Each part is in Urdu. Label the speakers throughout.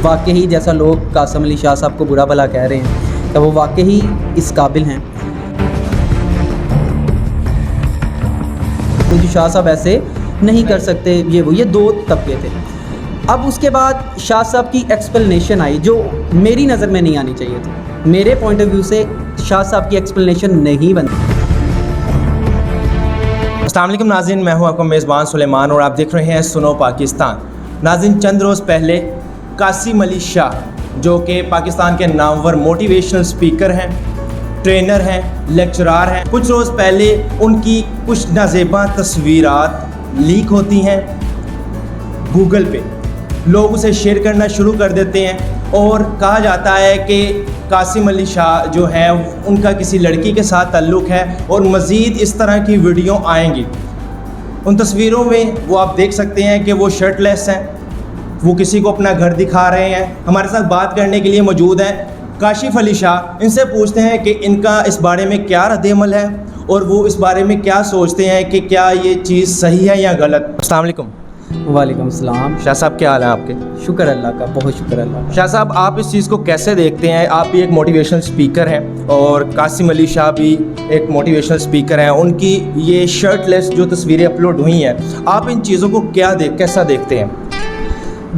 Speaker 1: واقعی جیسا لوگ قاسم علی شاہ صاحب کو برا بھلا کہہ رہے ہیں کہ وہ واقعی اس قابل ہیں. کیونکہ شاہ صاحب ایسے نہیں کر سکتے. یہ دو طبقے تھے. اب اس کے بعد شاہ صاحب کی ایکسپلینیشن آئی جو میری نظر میں نہیں آنی چاہیے تھی. میرے پوائنٹ آف ویو سے شاہ صاحب کی ایکسپلینیشن نہیں بنتی.
Speaker 2: السلام علیکم ناظرین، میں ہوں آپ کا میزبان سلیمان اور آپ دیکھ رہے ہیں سنو پاکستان. ناظرین، چند روز پہلے قاسم علی شاہ جو کہ پاکستان کے نامور موٹیویشنل اسپیکر ہیں، ٹرینر ہیں، لیکچرار ہیں، کچھ روز پہلے ان کی کچھ نازیباں تصویرات لیک ہوتی ہیں گوگل پہ. لوگ اسے شیئر کرنا شروع کر دیتے ہیں اور کہا جاتا ہے کہ قاسم علی شاہ جو ہیں ان کا کسی لڑکی کے ساتھ تعلق ہے اور مزید اس طرح کی ویڈیو آئیں گی. ان تصویروں میں وہ آپ دیکھ سکتے ہیں کہ وہ شرٹ لیس ہیں، وہ کسی کو اپنا گھر دکھا رہے ہیں. ہمارے ساتھ بات کرنے کے لیے موجود ہیں کاشف علی شاہ. ان سے پوچھتے ہیں کہ ان کا اس بارے میں کیا رد عمل ہے اور وہ اس بارے میں کیا سوچتے ہیں کہ کیا یہ چیز صحیح ہے یا غلط. السلام علیکم.
Speaker 1: وعلیکم السلام.
Speaker 2: شاہ صاحب کیا حال ہے آپ کے؟
Speaker 1: شکر اللہ کا، بہت شکر اللہ کا.
Speaker 2: شاہ صاحب، آپ اس چیز کو کیسے دیکھتے ہیں؟ آپ بھی ایک موٹیویشنل اسپیکر ہیں اور قاسم علی شاہ بھی ایک موٹیویشنل اسپیکر ہیں. ان کی یہ شرٹ لیس جو تصویریں اپلوڈ ہوئی ہیں، آپ ان چیزوں کو کیسا دیکھتے ہیں؟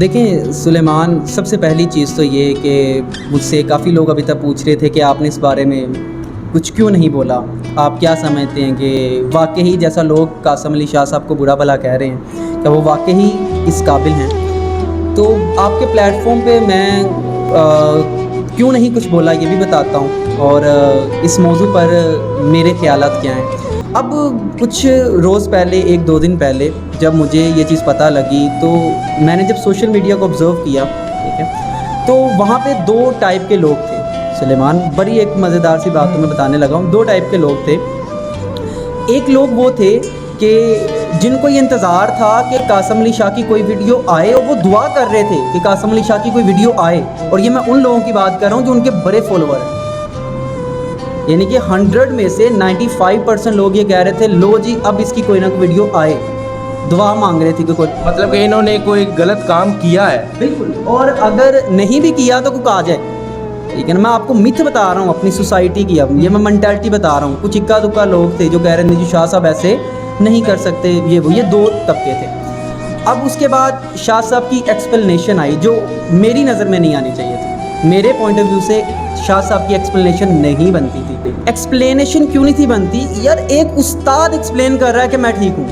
Speaker 1: دیکھیں سلیمان، سب سے پہلی چیز تو یہ کہ مجھ سے کافی لوگ ابھی تک پوچھ رہے تھے کہ آپ نے اس بارے میں کچھ کیوں نہیں بولا. آپ کیا سمجھتے ہیں کہ واقعی جیسا لوگ قاسم علی شاہ صاحب کو برا بھلا کہہ رہے ہیں کہ وہ واقعی اس قابل ہیں؟ تو آپ کے پلیٹ فارم پہ میں کیوں نہیں کچھ بولا یہ بھی بتاتا ہوں اور اس موضوع پر میرے خیالات کیا ہیں. اب کچھ روز پہلے، 1-2 دن پہلے جب مجھے یہ چیز پتہ لگی تو میں نے جب سوشل میڈیا کو آبزرو کیا، ٹھیک ہے، تو وہاں پہ 2 ٹائپ کے لوگ تھے. سلیمان، بڑی ایک مزیدار سی بات تو میں بتانے لگا ہوں. 2 ٹائپ کے لوگ تھے. ایک لوگ وہ تھے کہ جن کو یہ انتظار تھا کہ قاسم علی شاہ کی کوئی ویڈیو آئے اور وہ دعا کر رہے تھے کہ قاسم علی شاہ کی کوئی ویڈیو آئے. اور یہ میں ان لوگوں کی بات کر رہا ہوں جو ان کے بڑے فالوور ہیں. یعنی کہ 100 میں سے 95% لوگ یہ کہہ رہے تھے لو جی اب اس کی کوئی نہ کوئی ویڈیو آئے. دعا مانگ رہے تھے کہ کوئی،
Speaker 2: مطلب کہ انہوں نے کوئی غلط کام کیا ہے.
Speaker 1: بالکل. اور اگر نہیں بھی کیا تو کوئی آ جائے. ٹھیک ہے نا، میں آپ کو متھ بتا رہا ہوں اپنی سوسائٹی کی. اب یہ میں مینٹالٹی بتا رہا ہوں. کچھ اکا دکا لوگ تھے جو کہہ رہے تھے جی شاہ صاحب ایسے نہیں کر سکتے. یہ 2 طبقے تھے. اب اس کے بعد شاہ صاحب کی ایکسپلینیشن آئی جو میری نظر میں نہیں آنی چاہیے تھی. میرے پوائنٹ آف ویو سے شاہ صاحب کی ایکسپلینیشن نہیں بنتی تھی. ایکسپلینیشن کیوں نہیں تھی بنتی؟ یار ایک استاد ایکسپلین کر رہا ہے کہ میں ٹھیک ہوں.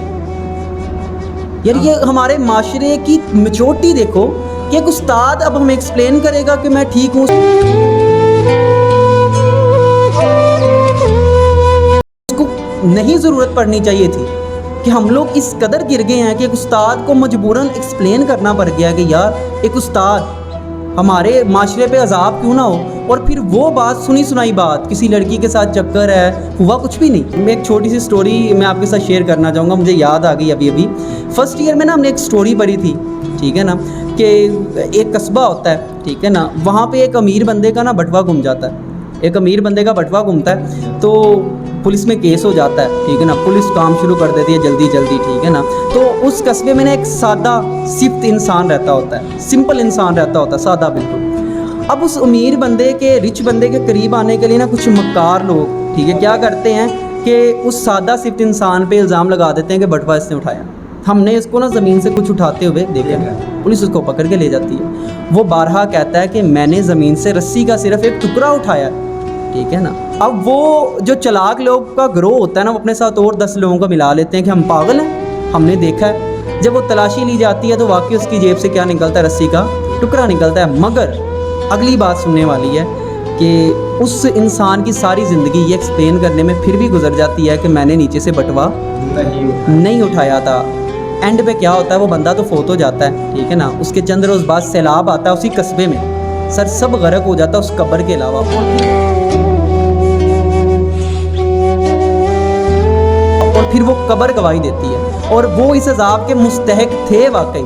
Speaker 1: یار یہ ہمارے معاشرے کی میچورٹی دیکھو کہ ایک استاد اب ہمیں ایکسپلین کرے گا کہ میں ٹھیک ہوں. اس کو نہیں ضرورت پڑنی چاہیے تھی کہ ہم لوگ اس قدر گر گئے ہیں کہ ایک استاد کو مجبوراً ایکسپلین کرنا پڑ گیا کہ یار ایک استاد ہمارے معاشرے پہ عذاب کیوں نہ ہو. اور پھر وہ بات سنی سنائی بات، کسی لڑکی کے ساتھ چکر ہے، ہوا کچھ بھی نہیں. میں ایک چھوٹی سی سٹوری میں آپ کے ساتھ شیئر کرنا چاہوں گا. مجھے یاد آ گئی ابھی فرسٹ ایئر میں نا ہم نے ایک سٹوری پڑھی تھی، ٹھیک ہے نا، کہ ایک قصبہ ہوتا ہے، ٹھیک ہے نا، وہاں پہ ایک امیر بندے کا نا بٹوا گم جاتا ہے. ایک امیر بندے کا بٹوا گمتا ہے تو پولیس میں کیس ہو جاتا ہے، ٹھیک ہے نا. پولیس کام شروع کر دیتی ہے جلدی جلدی، ٹھیک ہے نا. تو اس قصبے میں نا ایک سادہ صفت انسان رہتا ہوتا ہے، سمپل انسان رہتا ہوتا ہے، سادہ بالکل. اب اس امیر بندے کے، رچ بندے کے قریب آنے کے لیے نا کچھ مکار لوگ، ٹھیک ہے، کیا کرتے ہیں کہ اس سادہ صفت انسان پہ الزام لگا دیتے ہیں کہ بٹوا اس نے اٹھایا. ہم نے اس کو نا زمین سے کچھ اٹھاتے ہوئے دیکھا، پولیس اس کو پکڑ کے لے جاتی ہے. وہ بارہا کہتا ہے کہ میں نے زمین سے رسی کا صرف ایک ٹکڑا اٹھایا، ٹھیک ہے نا. اب وہ جو چلاک لوگ کا گروہ ہوتا ہے نا، وہ اپنے ساتھ اور 10 لوگوں کو ملا لیتے ہیں کہ ہم پاگل ہیں، ہم نے دیکھا ہے. جب وہ تلاشی لی جاتی ہے تو واقعی اس کی جیب سے کیا نکلتا ہے؟ رسی کا ٹکڑا نکلتا ہے. مگر اگلی بات سننے والی ہے کہ اس انسان کی ساری زندگی یہ ایکسپلین کرنے میں پھر بھی گزر جاتی ہے کہ میں نے نیچے سے بٹوا نہیں اٹھایا تھا. اینڈ پہ کیا ہوتا ہے؟ وہ بندہ تو فوت ہو جاتا ہے، ٹھیک ہے نا. اس کے چند روز بعد سیلاب آتا ہے اسی قصبے میں، سر سب غرق ہو جاتا ہے اس قبر کے علاوہ. اور پھر وہ قبر گواہی دیتی ہے اور وہ اس عذاب کے مستحق تھے. واقعی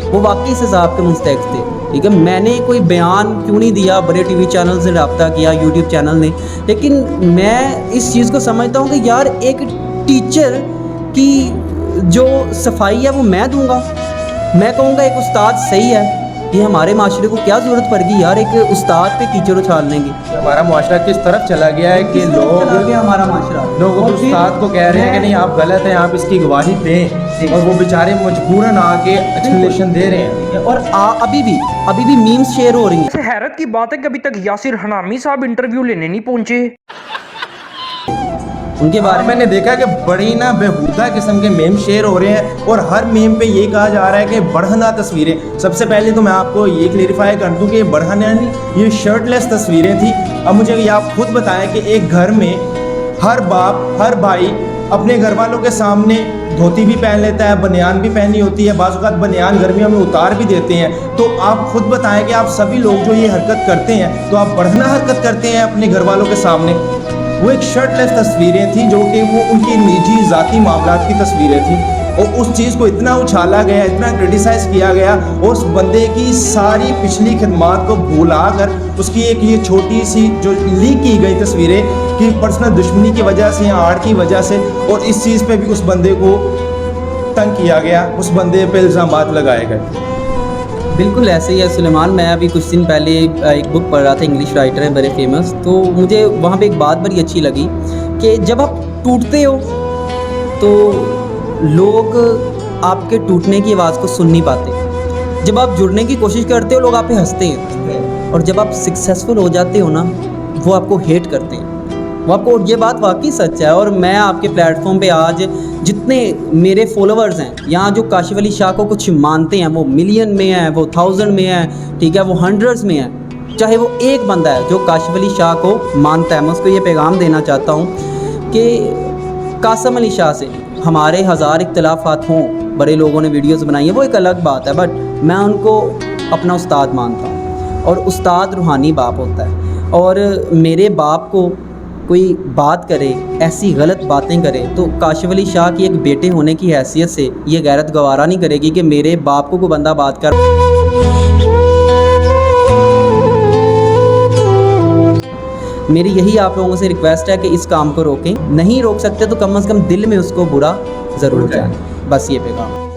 Speaker 1: وہ واقعی اس عذاب کے مستحق تھے، ٹھیک ہے. میں نے کوئی بیان کیوں نہیں دیا، بڑے ٹی وی چینل سے رابطہ کیا، یوٹیوب چینل نے، لیکن میں اس چیز کو سمجھتا ہوں کہ یار ایک ٹیچر کی جو صفائی ہے وہ میں دوں گا. میں کہوں گا ایک استاد صحیح ہے، یہ ہمارے معاشرے کو کیا ضرورت پڑ گئی یار ایک استاد پہ کیچڑ اچھالنے کی.
Speaker 2: ہمارا معاشرہ کس طرف چلا گیا ہے کہ
Speaker 1: ہمارا معاشرہ
Speaker 2: لوگ استاد کو کہہ رہے ہیں کہ نہیں آپ غلط ہیں, آپ اس کی گواہی دیں, اور وہ بیچارے مجبوراً آ کے ایکسپلینیشن دے رہے ہیں.
Speaker 1: اور ابھی بھی میمز شیئر ہو رہی ہیں.
Speaker 3: حیرت کی بات ہے کہ ابھی تک یاسر حنامی صاحب انٹرویو لینے نہیں پہنچے.
Speaker 1: ان کے بارے
Speaker 2: میں نے دیکھا کہ بڑی نا بےہودہ قسم کے میم شیئر ہو رہے ہیں, اور ہر میم پہ یہ کہا جا رہا ہے کہ بڑھنا تصویریں. سب سے پہلے تو میں آپ کو یہ کلیریفائی کر دوں کہ یہ بڑھنا نہیں, یہ شرٹ لیس تصویریں تھیں. اب مجھے یہ آپ خود بتائیں کہ ایک گھر میں ہر باپ ہر بھائی اپنے گھر والوں کے سامنے دھوتی بھی پہن لیتا ہے, بنیان بھی پہنی ہوتی ہے, بعض اوقات بنیان گرمیوں میں اتار بھی دیتے ہیں. تو آپ خود بتائیں کہ آپ سبھی لوگ جو یہ حرکت کرتے ہیں تو آپ بڑھنا حرکت کرتے ہیں اپنے گھر والوں کے سامنے. وہ ایک شرٹ لیس تصویریں تھیں جو کہ وہ ان کی نجی ذاتی معاملات کی تصویریں تھیں, اور اس چیز کو اتنا اچھالا گیا, اتنا کرٹیسائز کیا گیا, اور اس بندے کی ساری پچھلی خدمات کو بھولا کر اس کی ایک یہ چھوٹی سی جو لیک کی گئی تصویریں کہ پرسنل دشمنی کی وجہ سے یا آڑ کی وجہ سے, اور اس چیز پہ بھی اس بندے کو تنگ کیا گیا, اس بندے پہ الزامات لگائے گئے.
Speaker 1: بالکل ایسے ہی ہے سلیمان. میں ابھی کچھ دن پہلے ایک بک پڑھ رہا تھا, انگلش رائٹر ہے بڑے فیمس, تو مجھے وہاں پہ ایک بات بڑی اچھی لگی کہ جب آپ ٹوٹتے ہو تو لوگ آپ کے ٹوٹنے کی آواز کو سن نہیں پاتے, جب آپ جڑنے کی کوشش کرتے ہو لوگ آپ پہ ہنستے ہیں, اور جب آپ سکسیزفل ہو جاتے ہو نا وہ آپ کو ہیٹ کرتے ہیں. وہ آپ کو, یہ بات واقعی سچ ہے. اور میں آپ کے پلیٹ فارم پہ آج جتنے میرے فالوورز ہیں یہاں جو کاشف علی شاہ کو کچھ مانتے ہیں, وہ ملین میں ہیں, وہ 1000 میں ہیں, ٹھیک ہے, وہ 100s میں ہیں, چاہے وہ ایک بندہ ہے جو کاشف علی شاہ کو مانتا ہے, میں اس کو یہ پیغام دینا چاہتا ہوں کہ قاسم علی شاہ سے ہمارے 1000 اختلافات ہوں, بڑے لوگوں نے ویڈیوز بنائی ہیں, وہ ایک الگ بات ہے, بٹ میں ان کو اپنا استاد مانتا ہوں, اور استاد روحانی باپ ہوتا ہے. اور میرے باپ کو کوئی بات کرے, ایسی غلط باتیں کرے, تو کاشف علی شاہ کی ایک بیٹے ہونے کی حیثیت سے یہ غیرت گوارا نہیں کرے گی کہ میرے باپ کو کوئی بندہ بات کر. میری یہی آپ لوگوں سے ریکویسٹ ہے کہ اس کام کو روکیں. نہیں روک سکتے تو کم از کم دل میں اس کو برا ضرور جائیں. بس یہ پیغام.